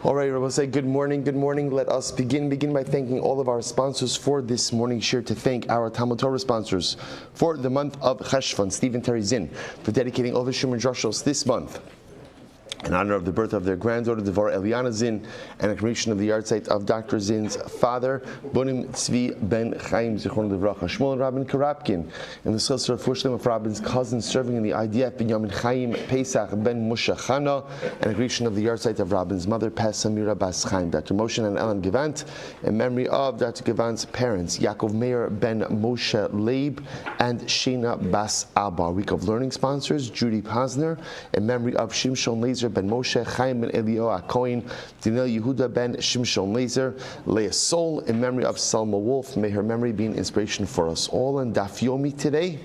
All right, Rabbi, say good morning. Good morning. Let us begin by thanking all of our sponsors for this morning. Share to thank our Talmud Torah sponsors for the month of Cheshvan, Stephen Terry Zinn, for dedicating all the Shumer Drushos this month in honor of the birth of their granddaughter, Devorah Eliana Zinn, and a commemoration of the yahrzeit of Dr. Zinn's father, Bonim Tzvi Ben Chaim Zichron Livracha, Shmuel and Rabin Karapkin, and the Schilser of Fushlim of Rabin's cousin serving in the IDF, Binyamin Chaim Pesach Ben Moshe Chana, and a commemoration of the yahrzeit of Rabin's mother, Pes Samira Bas Chaim, Dr. Moshe and Ellen Gevant, in memory of Dr. Gevant's parents, Yaakov Meir Ben Moshe Leib, and Shena Bas Abba. Week of Learning sponsors, Judy Posner, in memory of Shimshon Laser Ben Moshe, Chaim Ben Elio Akoin, Daniel Yehuda Ben Shimshon Laser, Leah Sol, in memory of Selma Wolf. May her memory be an inspiration for us all. And Daf Yomi today,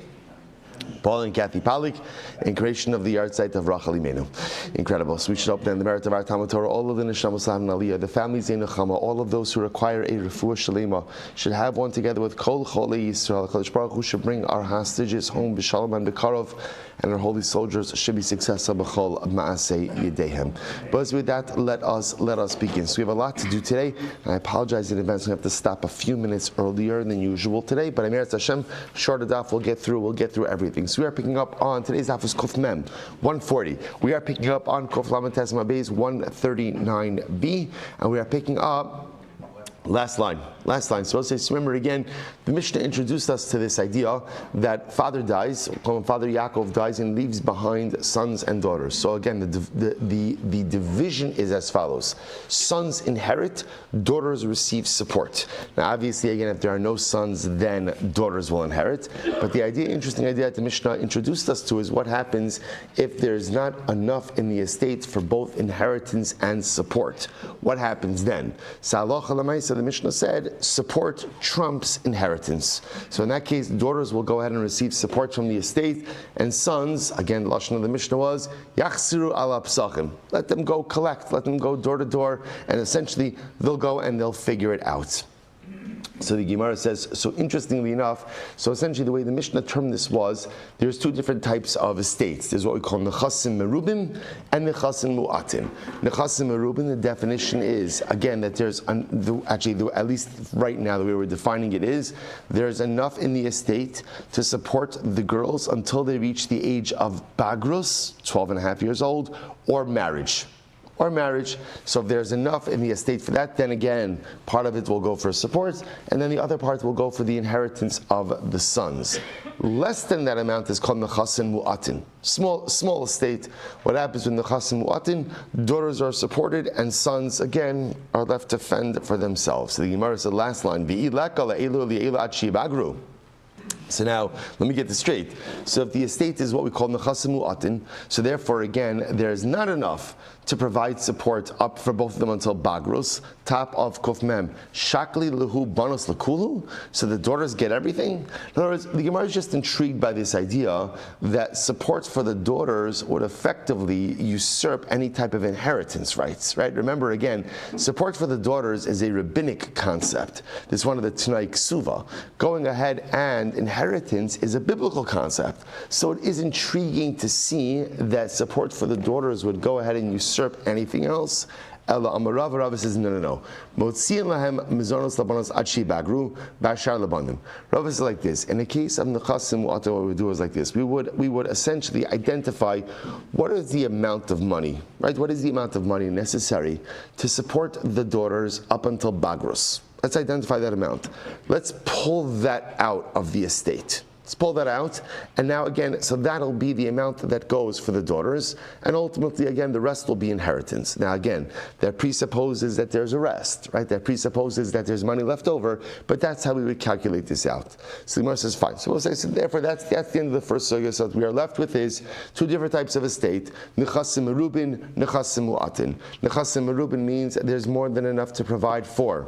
Paul and Kathy Palik, in creation of the yahrzeit of Rachel Imenu. Incredible. So we should open in the merit of our Talmud Torah, all of the Neshamos and Aliyah, the families in Nechama, all of those who require a refuah shalema, should have one together with Kol Cholei Yisrael. HaKadosh Baruch Hu should bring our hostages home, B'Shalom and B'Karov, and our holy soldiers should be successful b'chol ma'aseh yedehem. But with that, let us begin. So we have a lot to do today, and I apologize in advance. We have to stop a few minutes earlier than usual today. But Amir Hashem, short daf, we'll get through everything. So we are picking up on today's daf is Kuf Mem 140. We are picking up on Kuf Lamed Tes Mabez 139b, and we are picking up. Last line. So I'll say, remember again, the Mishnah introduced us to this idea that father dies, Father Yaakov dies and leaves behind sons and daughters. So again, the division is as follows. Sons inherit, daughters receive support. Now obviously, again, if there are no sons, then daughters will inherit. But the interesting idea that the Mishnah introduced us to is what happens if there's not enough in the estate for both inheritance and support. What happens then? The Mishnah said, support trumps inheritance. So in that case, daughters will go ahead and receive support from the estate, and sons, again, the lashon of the Mishnah was, yachsiru ala psachim. Let them go collect, let them go door to door, and essentially they'll go and they'll figure it out. So the Gemara says, so interestingly enough, so essentially the way the Mishnah termed this was, there's two different types of estates. There's what we call Nechasim Merubim and Nechasim Mu'atin. Nechasim Merubim, the definition is, again, that there's, at least right now the way we're defining it is, there's enough in the estate to support the girls until they reach the age of Bagrus, 12 and a half years old, or marriage. So if there's enough in the estate for that, then again, part of it will go for support, and then the other part will go for the inheritance of the sons. Less than that amount is called Nechasim Mu'atin. Small estate. What happens with Nechasim Mu'atin? Daughters are supported, and sons, again, are left to fend for themselves. So the Gemara said, last line, so now, let me get this straight. So if the estate is what we call Nechasim Mu'atin, so therefore again, there's not enough to provide support up for both of them until Bagrus, top of Kuf Mem, Shakli Lehu Banos Lekulu, so the daughters get everything. In other words, the Gemara is just intrigued by this idea that support for the daughters would effectively usurp any type of inheritance rights, right? Remember again, support for the daughters is a rabbinic concept. This is one of the Tanai Ksuva. Going ahead and inheritance is a biblical concept. So it is intriguing to see that support for the daughters would go ahead and usurp anything else. Ella Amarav, Rav says no. Motziin lahem mizonos labanos adshi bagru bashar labanim. Rav is like this. In the case of Nechasim Mu'atin, what we would do is like this. We would essentially identify what is the amount of money, right? What is the amount of money necessary to support the daughters up until Bagrus? Let's identify that amount. Let's pull that out of the estate. Let's pull that out, and now again, so that'll be the amount that goes for the daughters, and ultimately, again, the rest will be inheritance. Now again, that presupposes that there's a rest, right? That presupposes that there's money left over, but that's how we would calculate this out. So the Gemara says, fine. So we'll say, so therefore, that's the end of the first sugya. So what we are left with is two different types of estate, Nechasim Merubin, Nechasim Mu'atin. Nechasim Merubin means there's more than enough to provide for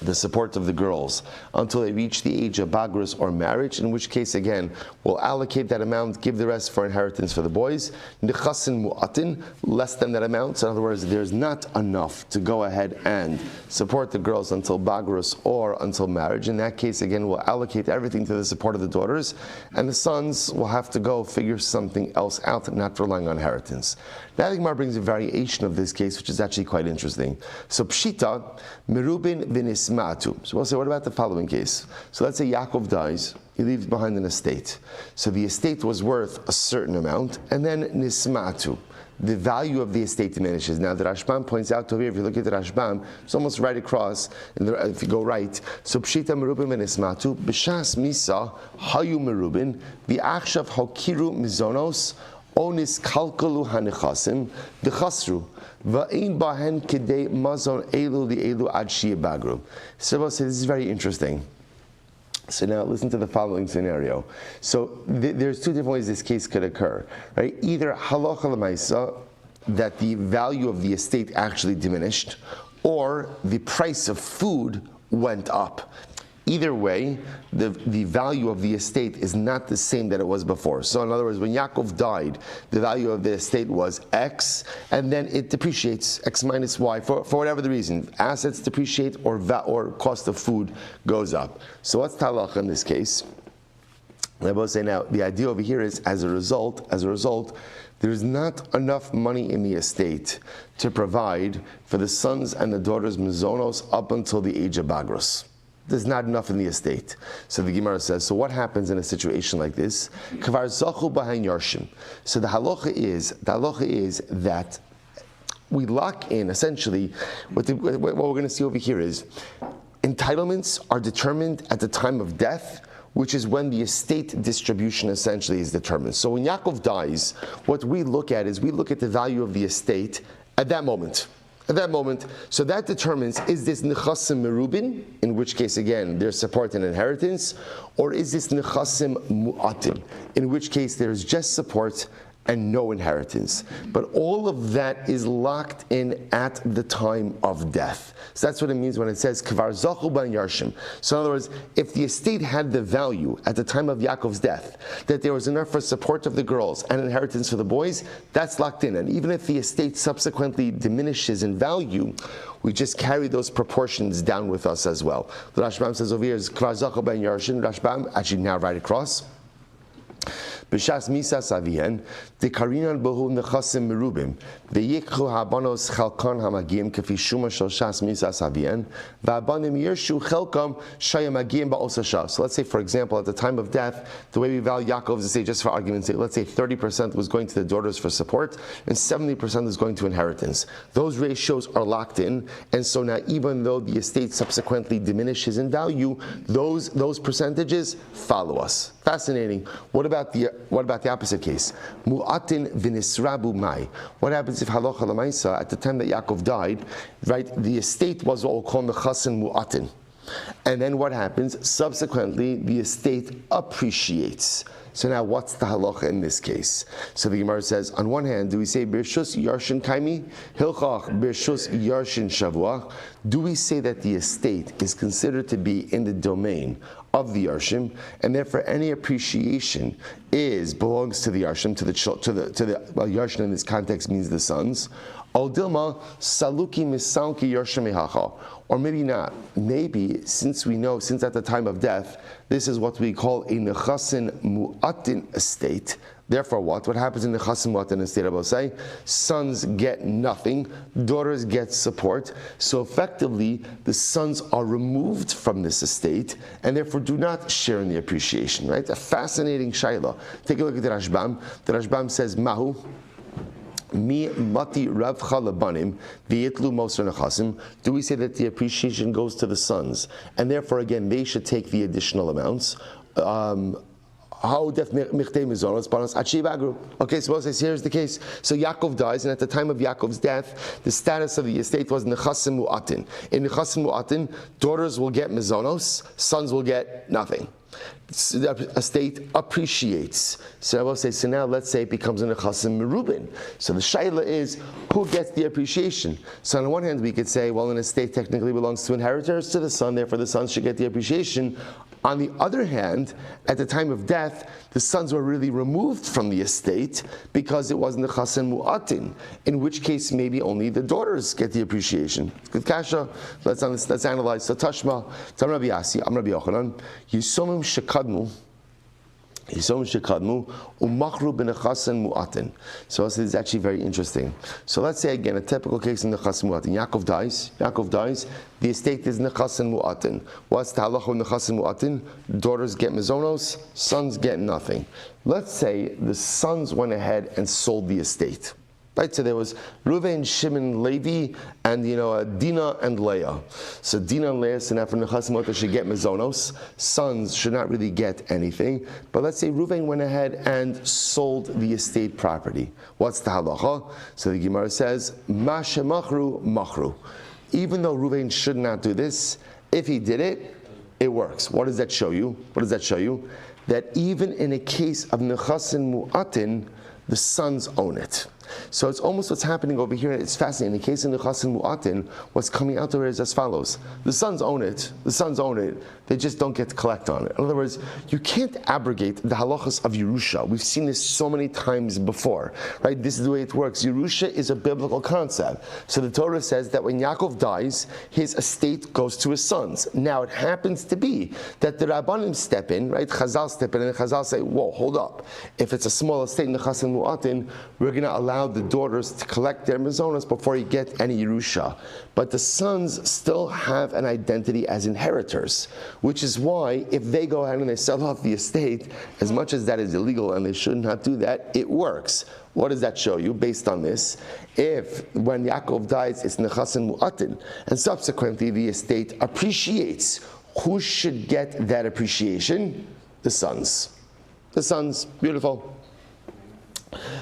the support of the girls until they reach the age of bagrus or marriage, in which case, again, we'll allocate that amount, give the rest for inheritance for the boys. Nechasin mu'atin, less than that amount. So in other words, there's not enough to go ahead and support the girls until bagrus or until marriage. In that case, again, we'll allocate everything to the support of the daughters, and the sons will have to go figure something else out, not relying on inheritance. Now the Gemara brings a variation of this case, which is actually quite interesting. So Pshita, Merubin Vinismatu. So we'll say, what about the following case? So let's say Yaakov dies, he leaves behind an estate. So the estate was worth a certain amount, and then Nismatu, the value of the estate diminishes. Now the Rashbam points out over here, if you look at the Rashbam, it's almost right across, if you go right. So Pshita Merubin Vinismatu, B'shas Misa, Hayu Merubin, V'achshav Hokiru Mizonos, Onis kalkalu hanichasim v'chasru va'in bahen kidei mazon elu li'elu ad shia bagru. So we'll say this is very interesting. So now listen to the following scenario. So there's two different ways this case could occur, right? Either halacha l'maisa, that the value of the estate actually diminished, or the price of food went up. Either way, the value of the estate is not the same that it was before. So in other words, when Yaakov died, the value of the estate was X, and then it depreciates, X minus Y, for whatever the reason. Assets depreciate, or cost of food goes up. So what's halacha in this case? I will say now, the idea over here is, as a result, there's not enough money in the estate to provide for the sons and the daughters mizonos up until the age of bagrus. There's not enough in the estate. So the Gemara says, so what happens in a situation like this? Kvar zachu b'hain yarshim. So the halacha is that we lock in, essentially, what we're going to see over here is, entitlements are determined at the time of death, which is when the estate distribution essentially is determined. So when Yaakov dies, what we look at is, we look at the value of the estate at that moment. So that determines, is this nechasim merubin, in which case again there's support and inheritance, or is this nechasim mu'atim, in which case there's just support and no inheritance. But all of that is locked in at the time of death. So that's what it means when it says kvar zachu ban yarshim. So in other words, if the estate had the value at the time of Yaakov's death, that there was enough for support of the girls and inheritance for the boys, that's locked in. And even if the estate subsequently diminishes in value, we just carry those proportions down with us as well. The Rashbam says over here is kvar zachu ban yarshim. Rashbam actually now right across. B'shas misas avihen, dekarinan bohu nechasim merubim, v'yikchu habanos chalkan hamagim kefi shuma shel shas misas avihen, v'abanim yirshu chelkam shayamagim ba'osasha. So let's say, for example, at the time of death, the way we value Yaakov's estate, just for argument's sake, let's say 30% was going to the daughters for support, and 70% is going to inheritance. Those ratios are locked in, and so now even though the estate subsequently diminishes in value, those percentages follow us. Fascinating. What about the opposite case? Mu'atin v'nisrabu mai. What happens if halacha l'maisa, at the time that Yaakov died, right, the estate was what we'll call nechasin mu'atin. And then what happens? Subsequently, the estate appreciates. So now what's the halacha in this case? So the Gemara says, on one hand, do we say Birshus Yarshin Kaimi? Hilchach Birshus Yarshin Shavua? Do we say that the estate is considered to be in the domain of the Yarshim, and therefore any appreciation belongs to the Yarshim, to the Yarshim in this context means the sons. Al Dilma Saluki Misanki Yarshim Ehacha. Or maybe not. Maybe, since at the time of death, this is what we call a nechasin mu'atin estate. Therefore what? What happens in the nechasin mu'atin estate, I will say? Sons get nothing, daughters get support. So effectively, the sons are removed from this estate, and therefore do not share in the appreciation, right? A fascinating shayla. Take a look at the Rashbam. The Rashbam says, Mahu, Mi mati rav chalabanim v'yitlu moser nechasim. Do we say that the appreciation goes to the sons, and therefore again they should take the additional amounts? Okay, so here's the case. So Yaakov dies, and at the time of Yaakov's death, the status of the estate was nechasim mu'atin. In nechasim mu'atin, daughters will get mizonos, sons will get nothing. The estate appreciates. So I will say, so now let's say it becomes a nechasim merubin. So the shaila is, who gets the appreciation? So on the one hand, we could say, well, an estate technically belongs to inheritors, to the son, therefore the son should get the appreciation. On the other hand, at the time of death, the sons were really removed from the estate because it wasn't the chasen mu'atin, in which case maybe only the daughters get the appreciation. Good kasha. Let's analyze. So Tashma, Tam Rabbi Yasi, Am Rabbi Yochanan, Yisomim shekadmu, umachru b'nechasen mu'atin. So this is actually very interesting. So let's say again a typical case in nechasen mu'atin. Yaakov dies. The estate is nechasen mu'atin. What's the halacha of nechasen mu'atin? Daughters get mizonos, sons get nothing. Let's say the sons went ahead and sold the estate. Right, so there was Reuven, Shimon, Levi, and Dinah and Leah. So Dinah and Leah, so now for nechasim mu'atin should get mizonos. Sons should not really get anything. But let's say Reuven went ahead and sold the estate property. What's the halacha? So the Gemara says, Ma shemachru machru. Even though Reuven should not do this, if he did it, it works. What does that show you? That even in a case of nechasim mu'atin, the sons own it. So it's almost what's happening over here. It's fascinating. In the case of nechasim mu'atin, what's coming out there is as follows: the sons own it. They just don't get to collect on it. In other words, you can't abrogate the halachas of Yerusha. We've seen this so many times before, right? This is the way it works. Yerusha is a biblical concept. So the Torah says that when Yaakov dies, his estate goes to his sons. Now it happens to be that the Rabbanim step in, right? Chazal step in, and Chazal say, whoa, hold up. If it's a small estate in nechasim mu'atin, we're going to allow the daughters to collect their mizonos before you get any Yerusha. But the sons still have an identity as inheritors, which is why if they go ahead and they sell off the estate, as much as that is illegal and they should not do that, it works. What does that show you based on this? If when Yaakov dies, it's nechasim mu'atin, and subsequently the estate appreciates, who should get that appreciation? The sons. The sons. Beautiful.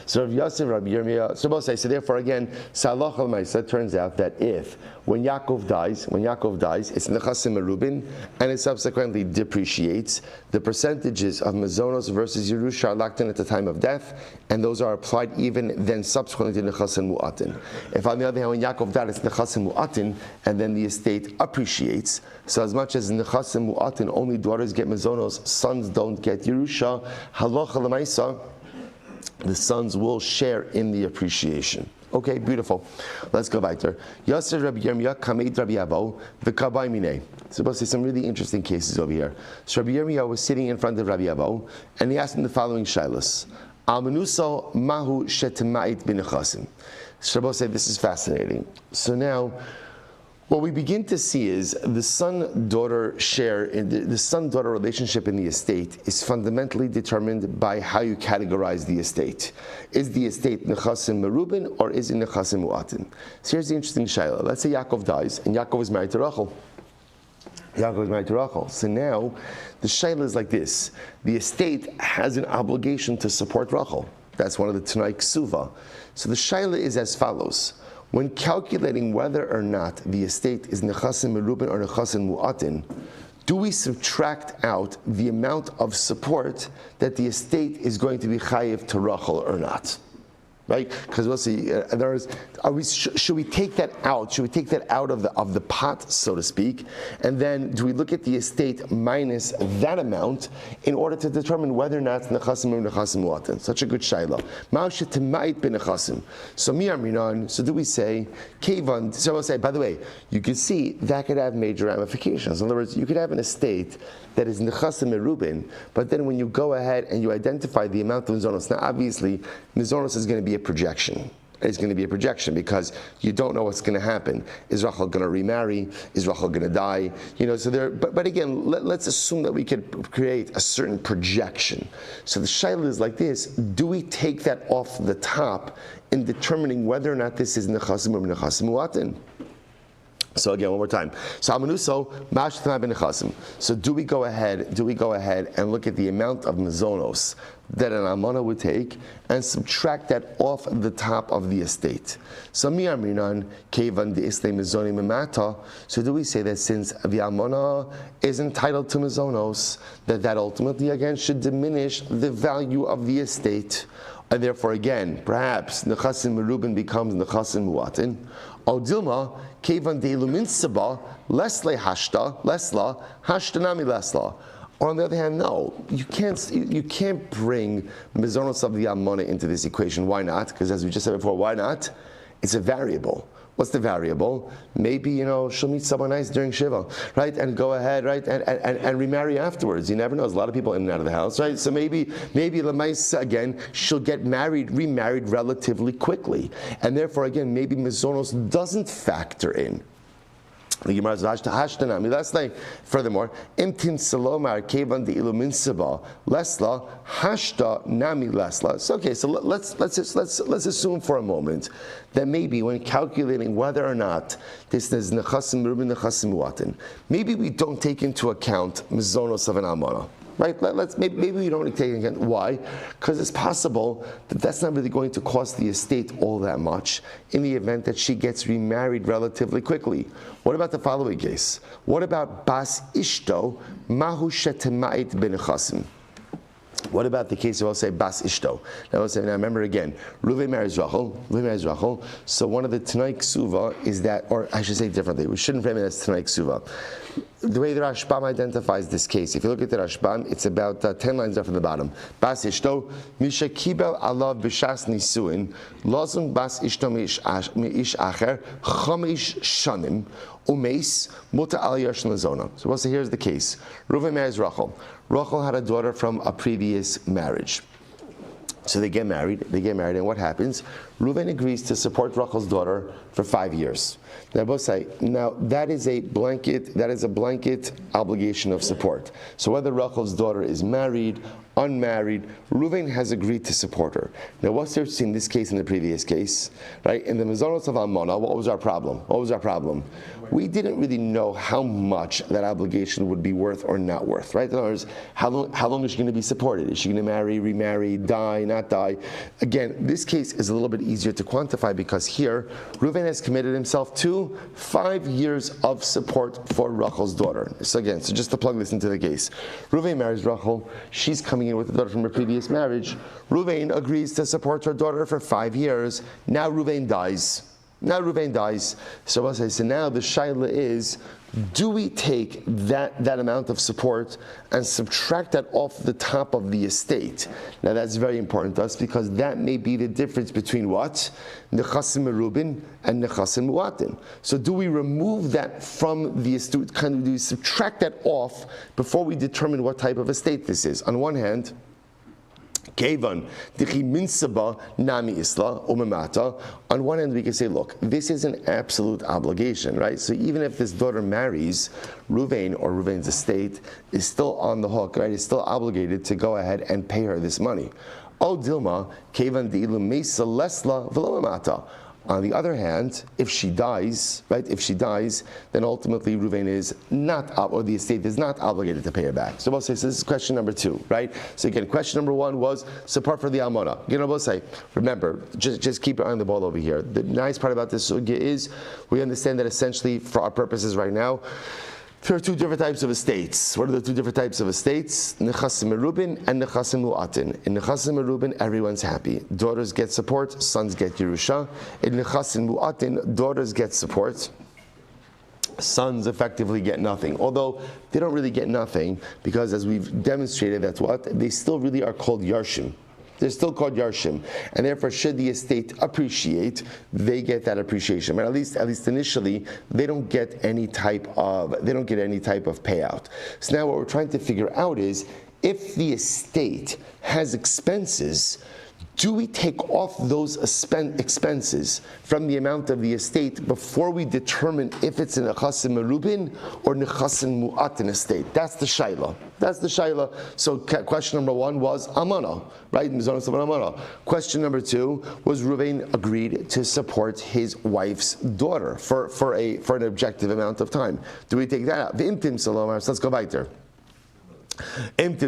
So Rav Yosef, Rabbi Yirmiyah, so both say, so therefore again, Salach al-Maisa, turns out that if, when Yaakov dies, it's nechasim merubin, and it subsequently depreciates, the percentages of mazonos versus Yerusha are locked in at the time of death, and those are applied even then subsequently to nechasim mu'atin. If on the other hand, when Yaakov died, it's nechasim mu'atin, and then the estate appreciates, so as much as nechasim mu'atin, only daughters get mazonos, sons don't get Yerusha, halach al-Maisa, the sons will share in the appreciation. Okay, beautiful. Let's go weiter. Yasser Rabbi Yirmiyah kameid Rabbi Avo v'kabay minei. Supposed to see some really interesting cases over here. So Rabbi Yirmiyah was sitting in front of Rabbi Avo, and he asked him the following shilas: Al menuso mahu shetemait b'nechasim. So Rabbi said, this is fascinating. So now, what we begin to see is the son-daughter share, the son-daughter relationship in the estate is fundamentally determined by how you categorize the estate. Is the estate nechasim merubin or is it nechasim mu'atin? So here's the interesting shayla. Let's say Yaakov dies and Yaakov is married to Rachel. So now the shayla is like this: the estate has an obligation to support Rachel. That's one of the Tanai Ksuva. So the shayla is as follows. When calculating whether or not the estate is nechasim merubin or nechasim mu'atin, do we subtract out the amount of support that the estate is going to be chayiv to Rachel or not? Right? Because we'll see. Should we take that out? Should we take that out of the pot, so to speak? And then do we look at the estate minus that amount in order to determine whether or not it's nechasim or nechasim mu'atin? Such a good shayla. Ma'ashet temait ben nechasim. So mi aminan. So do we say kevan? So we'll say. By the way, you can see that could have major ramifications. In other words, you could have an estate that is nechasim merubin, but then when you go ahead and you identify the amount of mizonos, now obviously mizonos is going to be a projection. It's going to be a projection because you don't know what's going to happen. Is Rachel going to remarry? Is Rachel going to die? So there. But again, let's assume that we could create a certain projection. So the shayla is like this: do we take that off the top in determining whether or not this is nechasim or nechasim mu'atin? So again, one more time. So do we go ahead and look at the amount of mazonos that an almana would take and subtract that off the top of the estate? So do we say that since the almana is entitled to mazonos, that ultimately again should diminish the value of the estate? And therefore, again, perhaps nechasim merubin becomes nechasim muatin. O dilma kevan deilumin saba lesle hashta lesla hashtanami lesla. Or on the other hand, no, you can't bring mizonos of the almana into this equation. Why not? Because as we just said before, why not? It's a variable. What's the variable? Maybe, she'll meet someone nice during Shiva, right? And go ahead, right? And remarry afterwards. You never know. There's a lot of people in and out of the house, right? So maybe Lamais, again, she'll get remarried relatively quickly. And therefore, again, maybe Mizonos doesn't factor in. The Gemara is last night. Furthermore, imtim salomar kevan de ilumin saba lesla hashta nami lesla. So okay, so let's assume for a moment that maybe when calculating whether or not this is nechasim merubin nechasim muatin, maybe we don't take into account mizonos of an almana. Right? Maybe we don't take into account. Why? Because it's possible that that's not really going to cost the estate all that much in the event that she gets remarried relatively quickly. What about the following case? What about bas ishto mahu shetemait benechasim? What about the case of, I'll say, Bas Ishto? Now remember again, Reuven marries Rachel. So one of the Tanai Ksuva is that, or I should say differently, we shouldn't frame it as Tanai Ksuva. The way the Rashbam identifies this case, if you look at the Rashbam, it's about 10 lines up from the bottom. Bas Ishto, Misha Kibel Alav B'Shas Nisuin, Lozum Bas Ishto Mi'ish Acher, Chomish Shanim, Umeis, Muta Al Yashin Lazona. So here's the case. Reuven marries Rachel. Rachel had a daughter from a previous marriage. So they get married, and what happens? Reuven agrees to support Rachel's daughter for 5 years. Now both say, that is a blanket obligation of support. So whether Rachel's daughter is married, unmarried, Reuven has agreed to support her. Now what's there in this case and the previous case? Right? In the Mazonos of Almana, what was our problem? We didn't really know how much that obligation would be worth or not worth, right? In other words, how long is she going to be supported? Is she going to marry, remarry, die, not die? Again, this case is a little bit easier to quantify because here, Reuven has committed himself to 5 years of support for Rachel's daughter. So just to plug this into the case. Reuven marries Rachel. She's coming in with a daughter from her previous marriage. Reuven agrees to support her daughter for 5 years. Now Reuven dies. So now the shaila is, do we take that amount of support and subtract that off the top of the estate? Now that's very important to us because that may be the difference between what? Nechasim merubin and nechasim muatin. So do we remove that from the estate, do we subtract that off before we determine what type of estate this is? On one hand, on one hand, we can say, look, this is an absolute obligation, right? So even if this daughter marries, Reuven or Reuven's estate is still on the hook, right? Is still obligated to go ahead and pay her this money. O Dilma, kevan di'ilu mesa lesla v'lo mamata. On the other hand, if she dies, then ultimately Reuven is not, or the estate is not obligated to pay her back. So we'll say, so this is question number 2, right? So again, question number 1 was support for the almana. Again, we'll say, remember, just keep your eye on the ball over here. The nice part about this sugya is we understand that essentially, for our purposes right now, there are 2 different types of estates. What are the 2 different types of estates? Nechasim merubin and nechasim muatin. In nechasim merubin, everyone's happy. Daughters get support, sons get Yerusha. In nechasim muatin, daughters get support, sons effectively get nothing. Although they don't really get nothing because, as we've demonstrated, that's what? They still really are called Yarshim. They're still called Yarshim, and therefore, should the estate appreciate, they get that appreciation. But at least initially, they don't get any type of payout. So now, what we're trying to figure out is, if the estate has expenses, do we take off those expenses from the amount of the estate before we determine if it's a nechasim merubin or nechasim mu'atin estate? That's the shaila. So question number one was amana, right? Mizonos of an amana. Question number two was Ruvain agreed to support his wife's daughter for an objective amount of time. Do we take that out? V'imtim salomar. So let's go back there. Maybe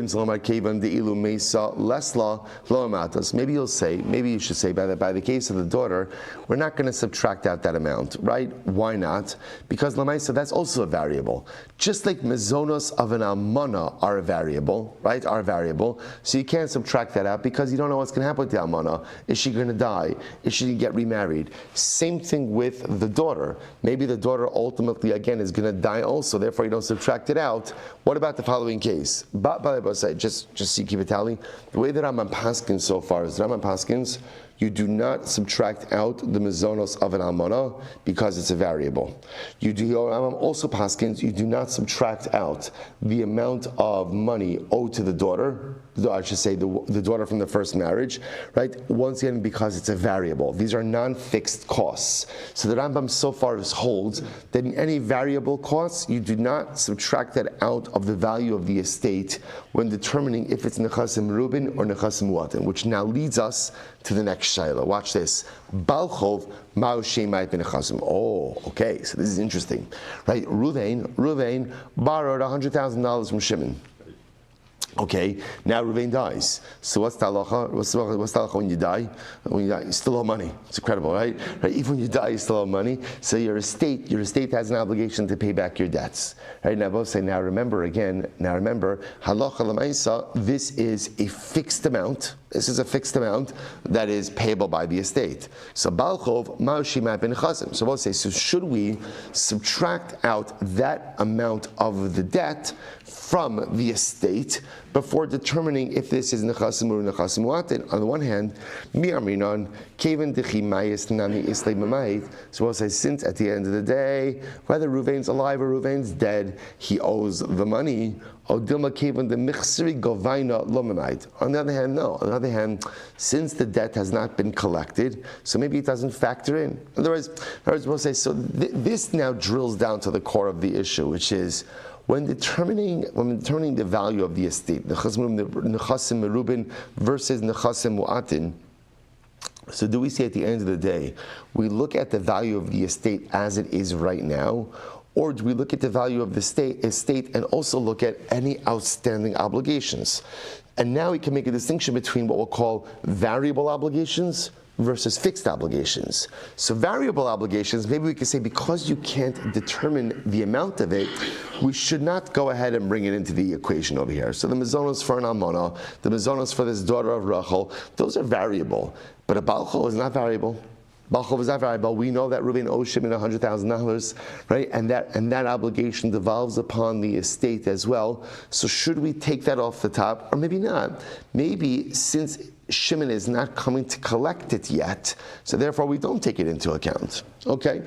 you'll say, maybe you should say by the case of the daughter, we're not going to subtract out that amount, right? Why not? Because Lamaisa, that's also a variable. Just like mezonos of an almana are a variable, right? Are variable. So you can't subtract that out because you don't know what's going to happen with the almana. Is she going to die? Is she going to get remarried? Same thing with the daughter. Maybe the daughter ultimately, again, is going to die also. Therefore, you don't subtract it out. What about the following case? Just so you keep a tally. The way that Rambam Paskins so far is Rambam Paskins, you do not subtract out the mezonos of an almana because it's a variable. You do also Paskins, you do not subtract out the amount of money owed to the daughter. I should say the daughter from the first marriage, right? Once again, because it's a variable. These are non-fixed costs. So the Rambam so far holds that in any variable costs, you do not subtract that out of the value of the estate when determining if it's nechasim rubin or nechasim muatin, which now leads us to the next shayla. Watch this. Balchov ma'u shemai ben nechasim. Oh, okay. So this is interesting, right? Ruvain borrowed $100,000 from Shimon. Okay, now Ruvain dies. So what's the halacha? What's the halacha when you die? When you die, you still owe money. It's incredible, right? Even when you die, you still owe money. So your estate has an obligation to pay back your debts. Right? Now both say, now remember, halacha l'maisa, this is a fixed amount. This is a fixed amount that is payable by the estate. So Balchov ma'ushimai ben chasim. So both say, so should we subtract out that amount of the debt from the estate before determining if this is nechasim or nechasim muatin? On the one hand, mi amrinon keven dechi mayis nami islay mamayit. So we'll say, since at the end of the day, whether Ruvain's alive or Ruvain's dead, he owes the money. On the other hand, no. On the other hand, since the debt has not been collected, so maybe it doesn't factor in. In other words, we'll say, so this now drills down to the core of the issue, which is when determining the value of the estate, nechasim merubin versus nechasim muatin. So do we say at the end of the day, we look at the value of the estate as it is right now, or do we look at the value of the estate and also look at any outstanding obligations? And now we can make a distinction between what we'll call variable obligations versus fixed obligations. So variable obligations, maybe we could say because you can't determine the amount of it, we should not go ahead and bring it into the equation over here. So the mezonos for an almana, the mezonos for this daughter of Rachel, those are variable. But a balchol is not variable. Balchov is not variable. We know that Reuven owes Shimon $100,000, right? And that obligation devolves upon the estate as well. So should we take that off the top, or maybe not? Maybe since Shimon is not coming to collect it yet, so therefore we don't take it into account. Okay.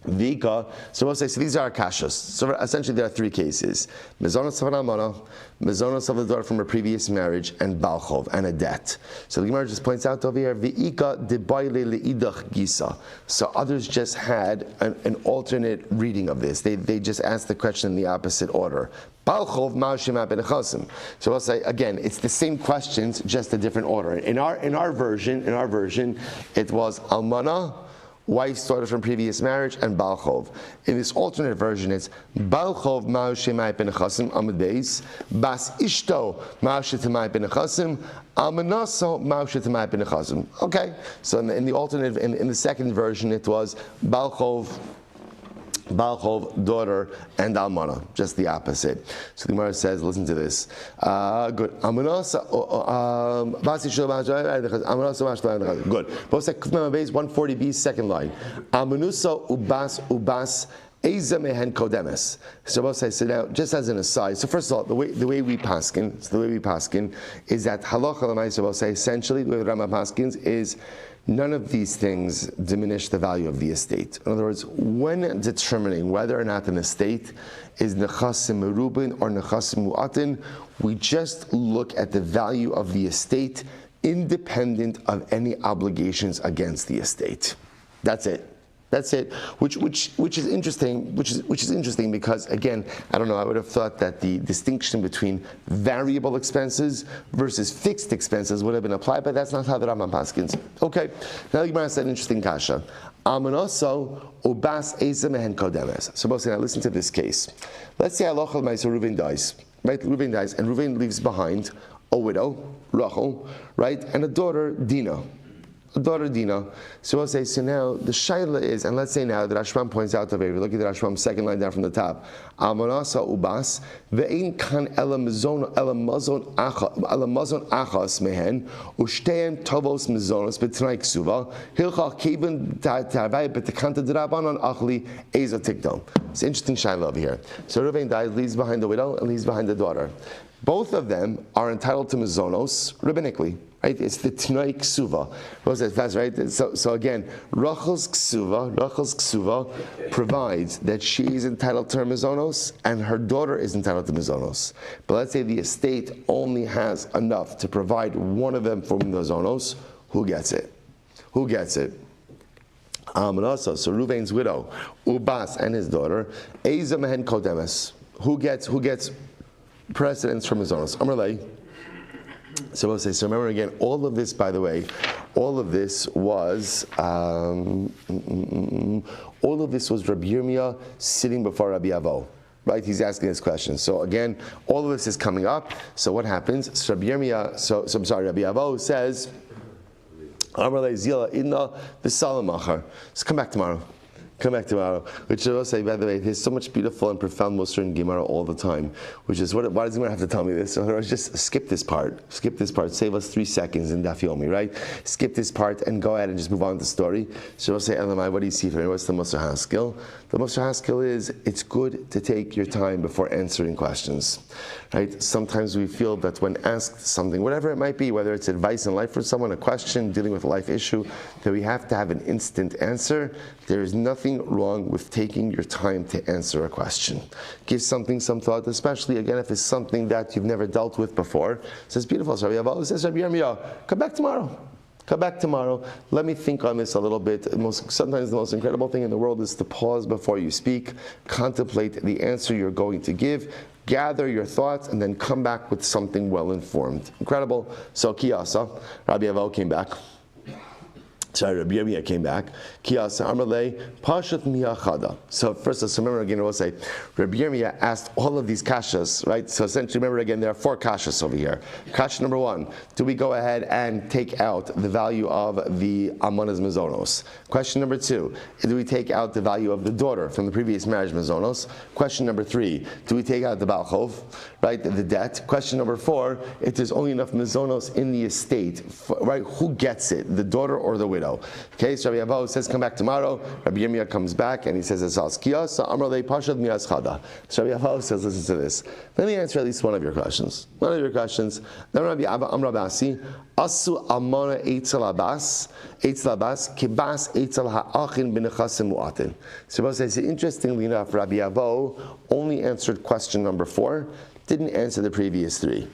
Vika. So we'll say, so these are our kashas. So essentially there are three cases. Mezonos of an almana, mezonos of the daughter from a previous marriage, and balchov, and a debt. So the Gemara just points out over here, V'ika debayle le'idach gisa. So others just had an alternate reading of this. They just asked the question in the opposite order. Balchov ma'ushimai ben chasim. So we'll say again, it's the same questions, just a different order. In our version, it was almana, wife's daughter from previous marriage, and Balchov. In this alternate version, it's Balchov ma'ushimai ben chasim amud beis, bas ishto ma'ushitamai ben chasim, almanaso ma'ushitamai ben chasim. Okay, so in the alternate, in the second version, it was Balchov, daughter, and almana, just the opposite. So the Gemara says, listen to this. Good. Good. Both say 140b, second line. Almanusa ubas eza mehen kodemes. So both say, so now, just as an aside, so first of all, the way we paskin is that halacha l'maisa, both say, essentially, the way the Rambam paskins is, none of these things diminish the value of the estate. In other words, when determining whether or not an estate is nechasim merubin or nechasim muatin, we just look at the value of the estate independent of any obligations against the estate. That's it. That's it. Which is interesting. Which is interesting because, again, I don't know. I would have thought that the distinction between variable expenses versus fixed expenses would have been applied, but that's not how the Rambam paskins. Okay. Now the Gemara said an interesting kasha. Amanoso ubas eza mehen kodemes. So now listen to this case. Let's say Alochal Ma'aser Reuven dies. Right? Reuven dies, and Reuven leaves behind a widow, Rachel, right, and a daughter, Dinah. So we'll say, so now the shaila is, and let's say now that Rashbam points out over here, look at the Rashbam second line down from the top. Amanasa ubas ve'in kan ela mazon achas mehen u'shtein tovos mazonos b'tnai ksuva hilchach kevin ta'avai b'tekanta d'rabanan achli eza tikdom. It's an interesting shaila over here. So Reuven dies, leaves behind the widow and leaves behind the daughter. Both of them are entitled to mazonos rabbinically. Right? It's the Tnai Ksuva. What was that fast, right? So again, Rachel's Ksuva provides that she is entitled to her mazonos and her daughter is entitled to mazonos. But let's say the estate only has enough to provide one of them for mazonos. Who gets it? So Reuven's widow, Ubas, and his daughter, Eza Mehen Kodemes. Who gets precedence for mazonos? Amrlei. So we'll say, so remember again, all of this, by the way, all of this was Rabbi Yirmiyah sitting before Rabbi Avo. Right? He's asking this question. So again, all of this is coming up. So what happens? So Rabbi Yirmiyah, Rabbi Avo says, Amar Zila Inna V'Salamachar. So come back tomorrow. Which I will say, by the way, there's so much beautiful and profound Musar in Gemara all the time. Which is, why does Gemara have to tell me this? So just skip this part. Save us 3 seconds in Daf Yomi, right? Skip this part and go ahead and just move on to the story. So I'll say, Elamai, what do you see for me? What's the Musar Haskell? The Musar Haskell is, it's good to take your time before answering questions. Right? Sometimes we feel that when asked something, whatever it might be, whether it's advice in life for someone, a question, dealing with a life issue, that we have to have an instant answer. There is nothing wrong with taking your time to answer a question. Give something some thought, especially again if it's something that you've never dealt with before. So it's beautiful. So Rabbi says, Rabbi Yirmiyah, come back tomorrow. Let me think on this a little bit. Sometimes the most incredible thing in the world is to pause before you speak, contemplate the answer you're going to give, gather your thoughts, and then come back with something well-informed. Incredible. So Kiyasa, Rabbi Avo came back. Rabbi Yirmiyah came back. Kiyasa Amalei Pashat Miyachada. So first, let's remember again. We'll say Rabbi Yirmiyah asked all of these kashas, right? So essentially, remember again, there are 4 kashas over here. Kasha number 1: do we go ahead and take out the value of the Amanas Mazonos? Question number 2: do we take out the value of the daughter from the previous marriage Mazonos? Question number 3: do we take out the Balchov, right? The debt. Question number 4: if there's only enough Mazonos in the estate, right? Who gets it? The daughter or the widow? Okay, so Rabbi Avo says, come back tomorrow. Rabbi Yirmiyah comes back and he says, so Rabbi Avo says, listen to this. Let me answer at least one of your questions. Then Rabbi Abba Amrabasi, Asu Amana Eitzel Abbas, Kibas Eitzel Ha'achin B'nechasim Mu'atin. So Rabbi says, interestingly enough, Rabbi Avo only answered question number 4, didn't answer the previous 3.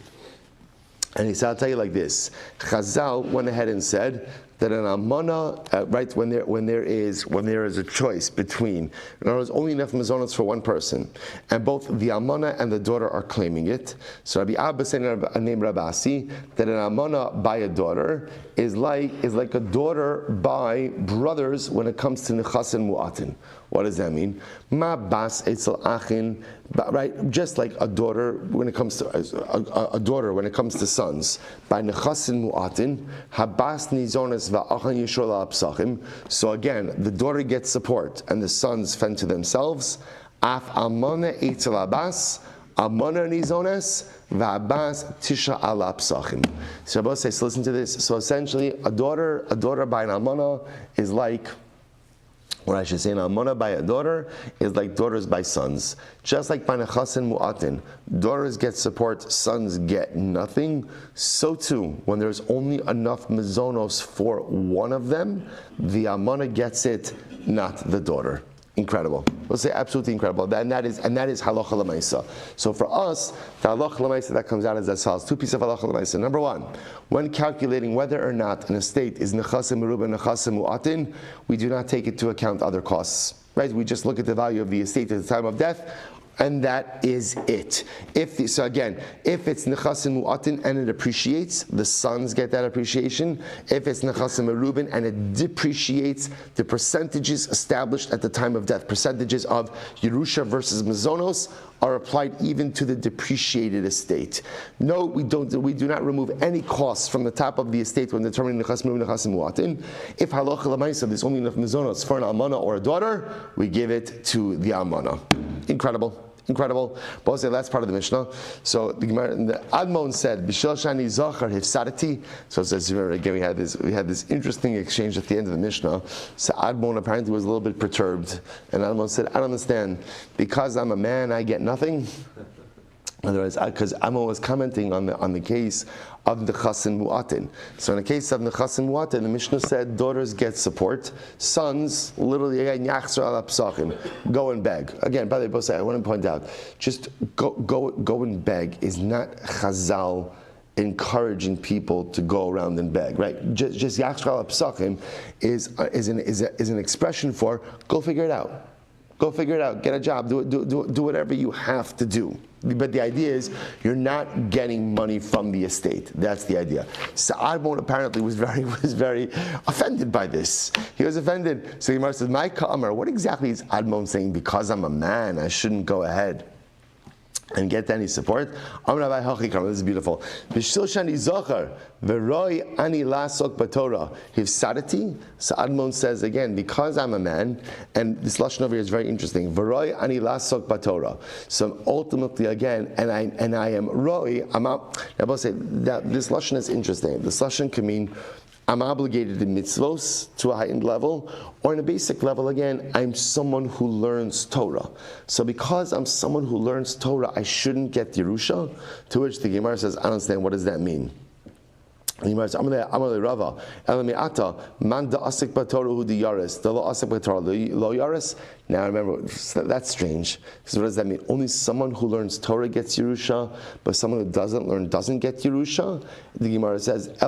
And he said, I'll tell you like this. Chazal went ahead and said that an amana, right, when there is a choice between, in other words, only enough mazonos for one person, and both the amana and the daughter are claiming it. So Rabbi Abba said named Rabasi that an amana by a daughter is like a daughter by brothers when it comes to nechas and mu'atin. What does that mean? Ma bas etzel achin, right? Just like a daughter when it comes to a daughter when it comes to sons. By nechas and mu'atin, habas nizones va'achan yishol ha'psachim. So again, the daughter gets support and the sons fend to themselves. Af amana etzel abas, amana nizones va'abas tisha ala psachim. So Rabbi says, listen to this. So essentially, a daughter by an amana is like, or I should say, an almana by a daughter is like daughters by sons. Just like by nechas and mu'atin, daughters get support, sons get nothing. So too, when there's only enough mazonos for one of them, the almana gets it, not the daughter. Incredible. We'll say absolutely incredible. And that is halacha l'maisa. So for us, the halacha l'maisa that comes out is as follows. Two pieces of halacha l'maisa. Number one, when calculating whether or not an estate is nechasim meruba, nechasim mu'atin, we do not take into account other costs. Right? We just look at the value of the estate at the time of death, and that is it. If it's nechasim mu'atin and it appreciates, the sons get that appreciation. If it's nechasim merubin and it depreciates, the percentages established at the time of death, percentages of Yerusha versus Mazonos, are applied even to the depreciated estate. No, we do not remove any costs from the top of the estate when determining nechasim merubin, nechasim mu'atin. If halacha l'maisa there's only enough Mazonos for an almana or a daughter, we give it to the almana. Incredible. Incredible. But that's part of the Mishnah. So the Admon said, "B'shel shani zachar hifsadati." So it says again, we had this interesting exchange at the end of the Mishnah. So Admon apparently was a little bit perturbed, and Admon said, "I don't understand. Because I'm a man, I get nothing." Otherwise, because Admon was commenting on the case of nechasim mu'atin. So in the case of nechasim mu'atin, the Mishnah said daughters get support, sons literally go and beg. Again, by the way, both I want to point out, just go and beg is not Chazal encouraging people to go around and beg, right? Just yachzor psachim is an expression for go figure it out. Go figure it out. Get a job. Do whatever you have to do. But the idea is you're not getting money from the estate. That's the idea. So Admon apparently was very offended by this. He was offended. So the Gemara says, "My Ka'amar, what exactly is Admon saying? Because I'm a man, I shouldn't go ahead and get any support?" This is beautiful. So Admon says again, because I'm a man, and this lashon over here is very interesting. So ultimately again, and I am roi. I will say that this lashon is interesting. This lashon can mean I'm obligated in mitzvos to a heightened level, or in a basic level, again, I'm someone who learns Torah. So because I'm someone who learns Torah, I shouldn't get Yerusha, to which the Gemara says, I don't understand, what does that mean? The Gemara says, now remember, that's strange. Because what does that mean? Only someone who learns Torah gets Yerusha, but someone who doesn't learn doesn't get Yerusha? The Gemara says, this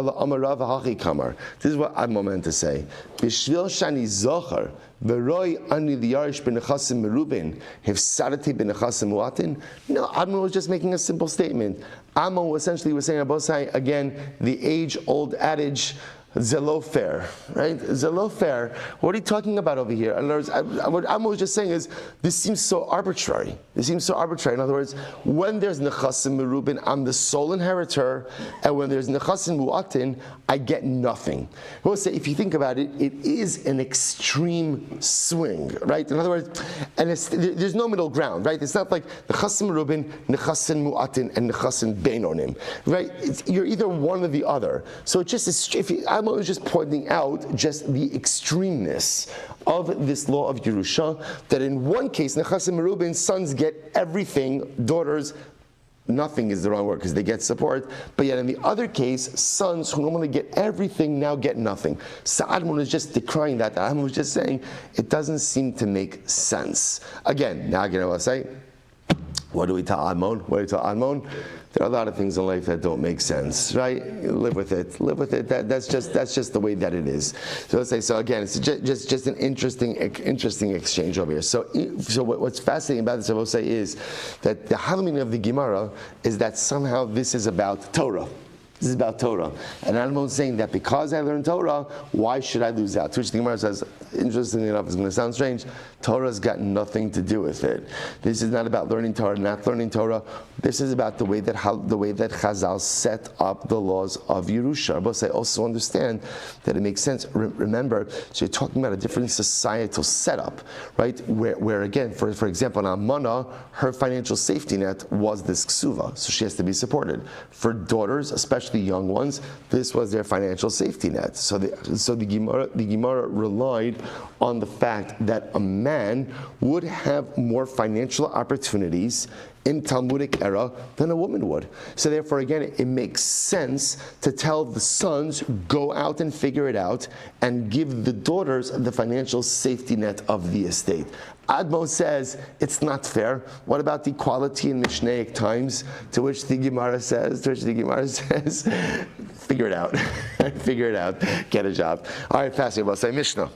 is what I'm meant to say. Bishvil shani zochar, v'roi ani liyarish b'nechasim merubin, hifsadati b'nechasim muatin. No, Admon was just making a simple statement. Admon essentially was saying, Abosai, again, the age-old adage, Zelo fair, right? Zelo fair. What are you talking about over here? In other words, what I'm just saying is, this seems so arbitrary. This seems so arbitrary. In other words, when there's nechasim merubin, I'm the sole inheritor, and when there's nechasim mu'atin, I get nothing. We'll say, if you think about it, it is an extreme swing, right? In other words, and there's no middle ground, right? It's not like nechasim merubin, nechasim mu'atin, and nechasim beinonim, right? You're either one or the other. So it just is. I was just pointing out just the extremeness of this law of Yerusha, that in one case, nechasim merubin, sons get everything, daughters, nothing is the wrong word because they get support, but yet in the other case, sons who normally get everything now get nothing. So Admon was just decrying that. Admon was just saying, it doesn't seem to make sense. Again, now again I will say, what do we tell Admon? What do we tell Admon? There are a lot of things in life that don't make sense, right? Live with it. Live with it. That's just the way that it is. So let's say. So again, it's just an interesting exchange over here. So what's fascinating about this, I will say, is that the meaning of the Gemara is that somehow this is about Torah. This is about Torah. And Admon saying that because I learned Torah, why should I lose out? To which the Gemara says, interestingly enough, it's going to sound strange, Torah's got nothing to do with it. This is not about learning Torah, not learning Torah. This is about the way that Chazal set up the laws of Yerusha. But I also understand that it makes sense. Remember, so you're talking about a different societal setup, right? Where again, for example, an Almana, her financial safety net was this ksuva, so she has to be supported. For daughters, especially young ones, this was their financial safety net. So the Gemara relied on the fact that a man would have more financial opportunities in Talmudic era than a woman would. So therefore, again, it makes sense to tell the sons, go out and figure it out, and give the daughters the financial safety net of the estate. Admo says it's not fair. What about equality in Mishnaic times? To which the Gemara says, figure it out. Figure it out. Get a job. All right, fascinating. We'll say Mishnah.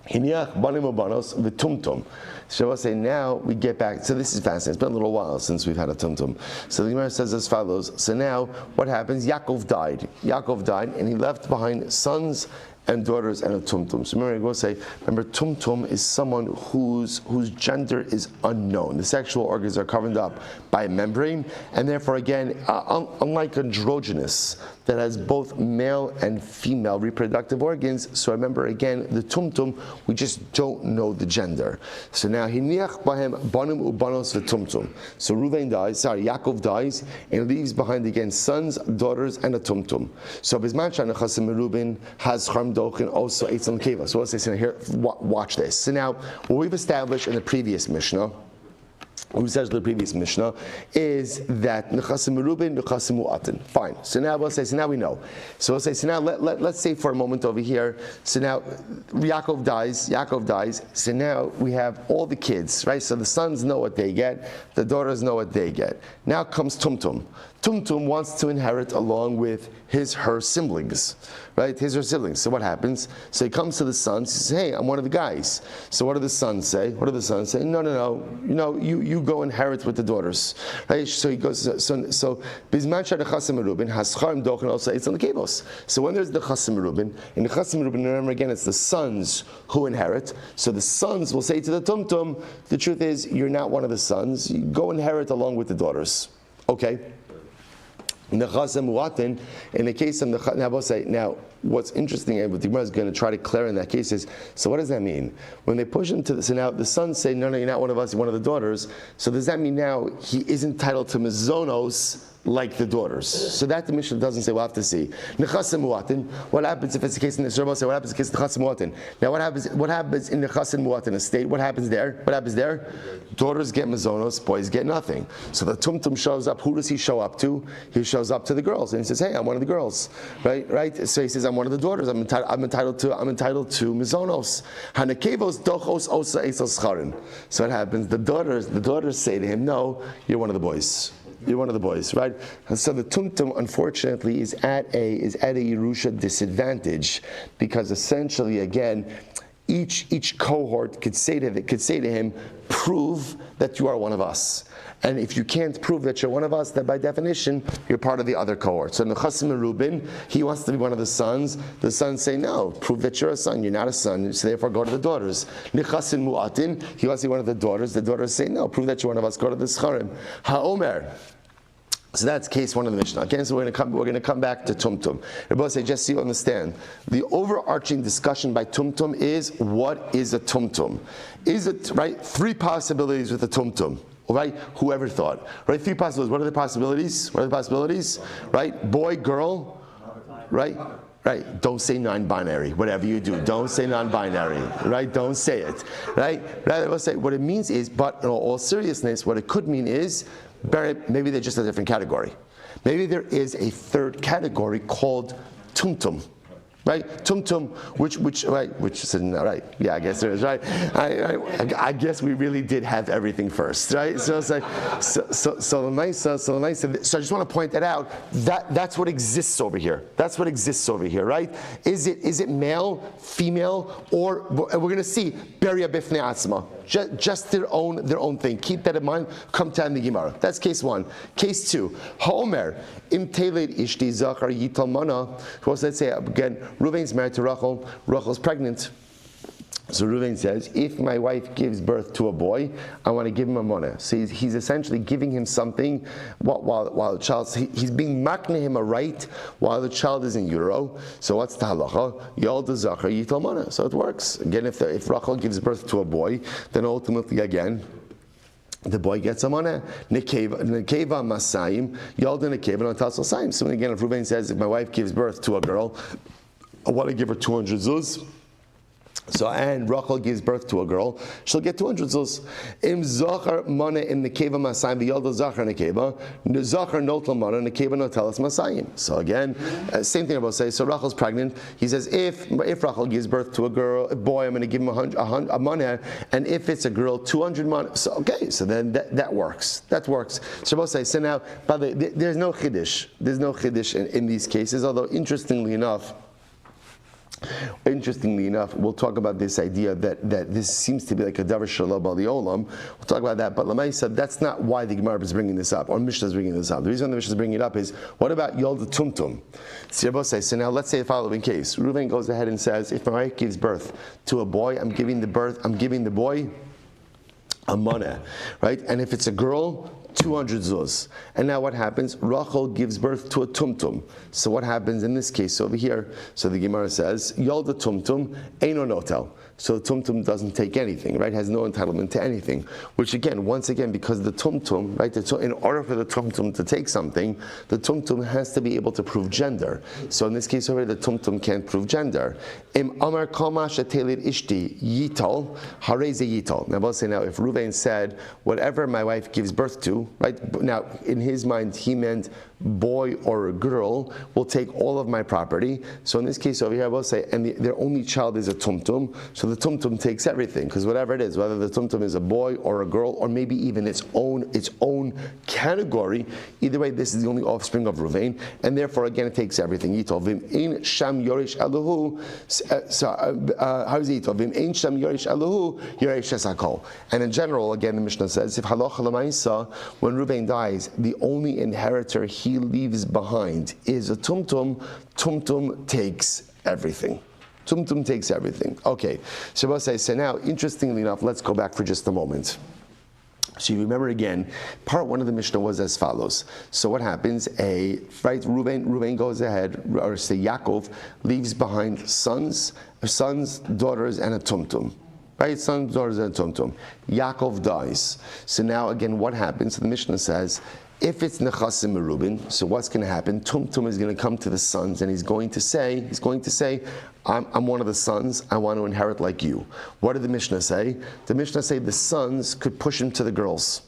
Hiniach banim ubanos v'tumtum. So we'll say now we get back. So this is fascinating. It's been a little while since we've had a tumtum. So the Gemara says as follows. So now what happens? Yaakov died, and he left behind sons and daughters and a tumtum. So remember, I will say, tumtum is someone whose gender is unknown. The sexual organs are covered up by a membrane, and therefore, again, unlike androgynous, that has both male and female reproductive organs. So remember, again, the tumtum, we just don't know the gender. So now, hiniach bahem banim ubanos v'tumtum. So Yaakov dies, and leaves behind again sons, daughters, and a tumtum. So Bizman Shanachasim Merubin has Charm Dochin also Eitzon Keva. So let's say here, watch this. So now, what we've established in the previous Mishnah, is that Nechasim Merubin, Nechasim Mu'atin. Fine. So now we'll say, so now we know. So we'll say, so now let's say for a moment over here, so now Yaakov dies, so now we have all the kids, right? So the sons know what they get, the daughters know what they get. Now comes Tumtum. Tumtum wants to inherit along with her siblings, right? Her siblings. So what happens? So he comes to the sons. He says, "Hey, I'm one of the guys." So what do the sons say? No. You go inherit with the daughters, right? So he goes. So Bizman Shadachasim Merubin has Chaim Dochen also. It's on the Kevos. So when there's the Chasim Merubin, in the Chasim Merubin, remember again, it's the sons who inherit. So the sons will say to the Tumtum, "The truth is, you're not one of the sons. You go inherit along with the daughters." Okay. In the case of the now, what's interesting, and what the Gemara is going to try to clear in that case is, so what does that mean? When they push him to the, so now the sons say, no, you're not one of us, you're one of the daughters. So does that mean now he is entitled to mezonos like the daughters? So that the Mishnah doesn't say. We'll have to see. Nechasim muatin. What happens if it's the case in the Rabbi say? What happens in the case of nechasim muatin? Now, what happens in the nechasim muatin estate? What happens there? Daughters get mezonos, boys get nothing. So the tumtum shows up. Who does he show up to? He shows up to the girls, and he says, "Hey, I'm one of the girls." Right. So he says, "I'm one of the daughters. I'm entitled to mezonos." Hanekevos dochos osa esos charim. So what happens? The daughters say to him, "No, you're one of the boys. You're one of the boys, right?" And so the tumtum, unfortunately, is at a Yerusha disadvantage, because essentially, again, each cohort could say to him, "Prove that you are one of us." And if you can't prove that you're one of us, then by definition, you're part of the other cohort. So Nechasim Merubin, he wants to be one of the sons. The sons say, "No, prove that you're a son. You're not a son, so therefore go to the daughters." Nechasim Mu'atin, he wants to be one of the daughters. The daughters say, "No, prove that you're one of us. Go to the Scharim." Ha'omer. So that's case one of the Mishnah. Again, so we're going to come back to Tumtum. Rabbi say, just so you understand, the overarching discussion by Tumtum is, what is a Tumtum? Is it, right, three possibilities with a Tumtum? Right? Whoever thought? Right? Three possibilities. What are the possibilities? Right? Boy, girl. Right? Right. Don't say non-binary. Whatever you do, don't say non-binary. Right? Don't say it. Right? Rather, we'll say what it means is, but in all seriousness, what it could mean is, maybe they're just a different category. Maybe there is a third category called tumtum. Right, tumtum, which is right. Yeah, I guess there is. Right, I guess we really did have everything first. Right, so it's like, so nice. So I just want to point that out. That's what exists over here. Right? Is it male, female, or we're going to see beria bifnei atzma, just their own thing. Keep that in mind. Come to the Gemara. That's case one. Case two. Haomer im teled ishti zachar yital mana. Let's say again. Reuven's married to Rachel. Rachel's pregnant. So Reuven says, if my wife gives birth to a boy, I want to give him a monah. So he's essentially giving him something while the child, he's being makneh him a right while the child is in utero. So what's the halacha? Yol de zachar yital monah. So it works. Again, if Rachel gives birth to a boy, then ultimately again, the boy gets a monah. Nekeva masayim, yolda nekeva on tasal sayim. So again, if Reuven says, if my wife gives birth to a girl, I want to give her 200 zuz. So, and Rachel gives birth to a girl, she'll get 200 zuz. Im zachar mana in nekeva masayim, v'yalda zachar nekeva, zachar notel mana, nekeva notelas masayim. So again, same thing I will say. So Rachel's pregnant. He says, if Rachel gives birth to a girl, a boy, I'm going to give him a mana, and if it's a girl, 200 mana. So okay, so then that works. That works. So I will say. So now, by the way, there's no chiddush. There's no chiddush in these cases. Although interestingly enough, we'll talk about this idea that this seems to be like a davar shalom al olam. We'll talk about that, but Lamaisa, that's not why the Gemara is bringing this up, or Mishnah is bringing this up. The reason the Mishnah is bringing it up is, what about Yolda Tumtum? So now let's say the following case. Reuven goes ahead and says, if my wife gives birth to a boy, I'm giving the boy a mana, right? And if it's a girl, 200 zuz. And now what happens? Rachel gives birth to a tumtum. So what happens in this case over here? So the Gemara says, Yolda tumtum eino notel. So the tumtum doesn't take anything, right? Has no entitlement to anything. Which again, once again, because the tumtum, right? In order for the tumtum to take something, the tumtum has to be able to prove gender. So in this case over here, the tumtum can't prove gender. Im amar kama shetelid ishti yital hareze yital. Now we'll say now, if Reuven said, whatever my wife gives birth to, right? Now in his mind, he meant boy or a girl will take all of my property. So in this case over here, I will say, and their only child is a tumtum, so the tumtum takes everything, because whatever it is, whether the tumtum is a boy or a girl, or maybe even its own category, either way, this is the only offspring of Ruvain, and therefore again it takes everything. Yitovim ein sham yorish alahu. How is it? Yitovim ein sham yorish alahu yorish esakol. And in general, again, the Mishnah says, if halacha l'maisa, when Ruvain dies, the only inheritor he leaves behind is a tumtum. Tumtum takes everything. Tumtum takes everything. Okay, Shabbos says, so now, interestingly enough, let's go back for just a moment. So you remember again, part one of the Mishnah was as follows. So what happens? Reuven goes ahead, or say Yaakov leaves behind sons, daughters, and a tumtum. Right, sons, daughters, and a tumtum. Yaakov dies. So now again, what happens? So the Mishnah says, if it's Nechasim Merubin, so what's going to happen? Tumtum is going to come to the sons, and he's going to say, I'm one of the sons, I want to inherit like you. What did the Mishnah say? The Mishnah say the sons could push him to the girls.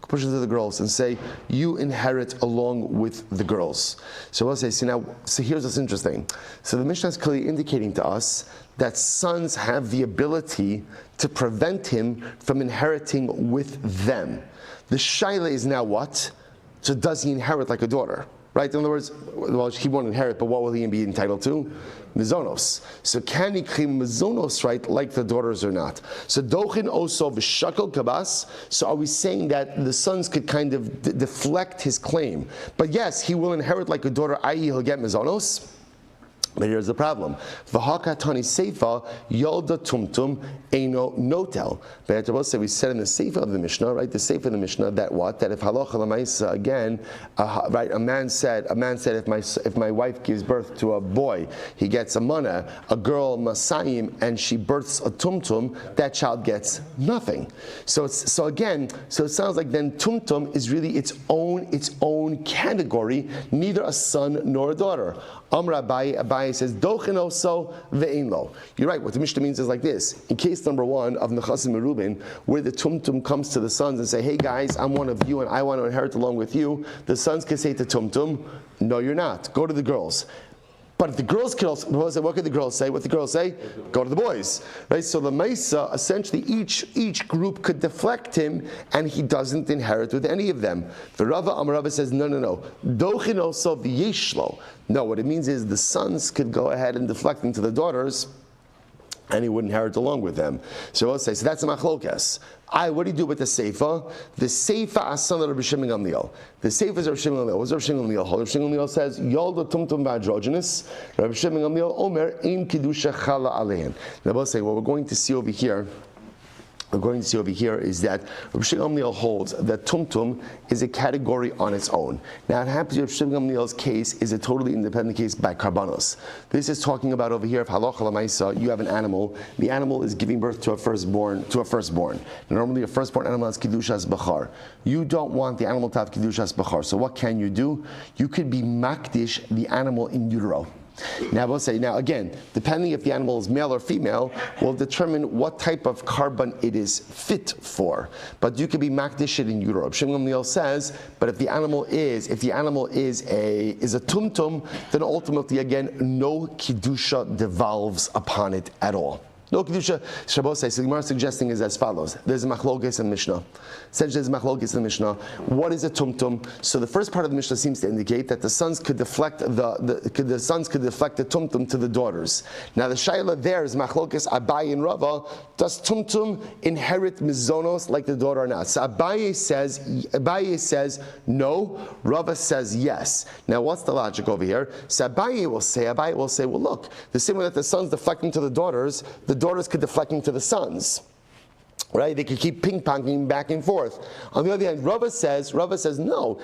Push him to the girls and say, you inherit along with the girls. So we'll say, so here's what's interesting. So the Mishnah is clearly indicating to us that sons have the ability to prevent him from inheriting with them. The shaila is now what? So does he inherit like a daughter? Right? In other words, well, he won't inherit, but what will he be entitled to? Mizonos. So can he claim mizonos, right, like the daughters or not? So dochin oso v'shakal kabas. So are we saying that the sons could kind of deflect his claim? But yes, he will inherit like a daughter, i.e. he'll get mizonos. But here's the problem. V'hakatani seifa yolda tumtum eino notel. But we said in the seifa of the Mishnah, right? The seifa of the Mishnah that what? That if halacha l'maisa again, right? A man said, if my wife gives birth to a boy, he gets a mana. A girl masayim, and she births a tumtum, that child gets nothing. So it sounds like then tumtum is really its own category, neither a son nor a daughter. Amra Abaye says, Dochin oso ve'ein lo. You're right, what the Mishnah means is like this. In case number one of Nechasim Merubin, where the tumtum comes to the sons and say, hey guys, I'm one of you and I want to inherit along with you, the sons can say to tumtum, no you're not, go to the girls. But if the girls can also, what could the girls say? What the girls say? Go to the boys, right? So the Mesa, essentially each group could deflect him, and he doesn't inherit with any of them. The Rava says, no. Dochin also v'yeshlo. No, what it means is the sons could go ahead and deflect into the daughters, and he wouldn't inherit along with them. So I'll say, so that's a machlokas. What do you do with the seifa? The seifa asan of Rabbi Shmuel Silber. The seifa is Rabbi Shmuel Silber. What's Rabbi Shmuel Silber? Rabbi Shmuel Silber says, Yolda tumtum v'androgynous. Rabbi Shmuel Silber omer im kedusha chala alein. Now we'll say, what we're going to see over here is that Rabbi Shmuel Silber holds that tumtum is a category on its own. Now it happens Rabbi Shmuel Silber's case is a totally independent case by karbanos. This is talking about over here, if halacha l'maisa, you have an animal, the animal is giving birth to a firstborn. Normally a firstborn animal has kedushas bachar. You don't want the animal to have kedushas bachar, so what can you do? You could be makdish the animal in utero. Now we'll say, now again, depending if the animal is male or female, will determine what type of carbon it is fit for. But you could be makdish it in utero. Shimon Gamliel says, but if the animal is a tumtum, then ultimately again no kiddusha devolves upon it at all. No kedusha. Shabbos so the Gemara suggesting is as follows. There's a machlokes in Mishnah. Essentially, there's a machlokes in Mishnah. What is a tumtum? So the first part of the Mishnah seems to indicate that the sons could deflect the tumtum to the daughters. Now the shayla there is machlokes Abaye and Rava. Does tumtum inherit mizonos like the daughter or not? So Abaye says no. Rava says yes. Now what's the logic over here? So Abaye will say, well look, the same way that the sons deflecting to the daughters could deflecting to the sons. Right? They could keep ping-ponging back and forth. On the other hand, Rava says no.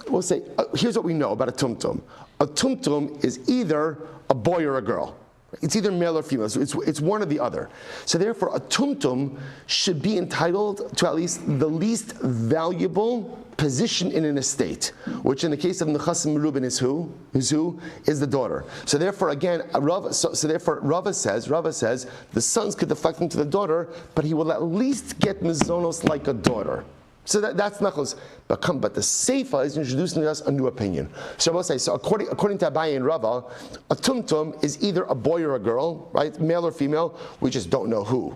We'll say, here's what we know about a tumtum. A tumtum is either a boy or a girl. It's either male or female, so it's one or the other. So therefore, a tumtum should be entitled to at least the least valuable position in an estate, which in the case of Nechasim Reuben is who? Is the daughter. So therefore, again, Rava says the sons could deflect into the daughter, but he will at least get mizonos like a daughter. So that's nachos. But the Seifa is introducing us a new opinion. So according to Abaye and Rava, a tumtum is either a boy or a girl, right? Male or female. We just don't know who.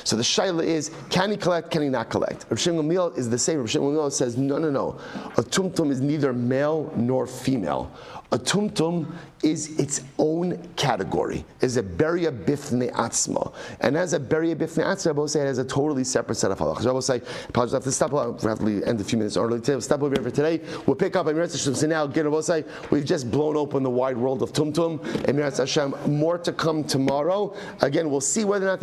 So the shaila is, can he collect, can he not collect? Rabbi Shmuel Silber is the same. Rabbi Shmuel Silber says, no. A tumtum is neither male nor female. A tumtum is its own category, is a beria bifnei atzma. And as a beria bifnei atzma, Rabbi say it has a totally separate set of halachas. Rabbi say, apologize, I have to stop, we have to end a few minutes early today. We'll stop over here for today. We'll pick up, and now, again, Rabbi say, we've just blown open the wide world of tumtum, and Hashem, more to come tomorrow. Again, we'll see whether or not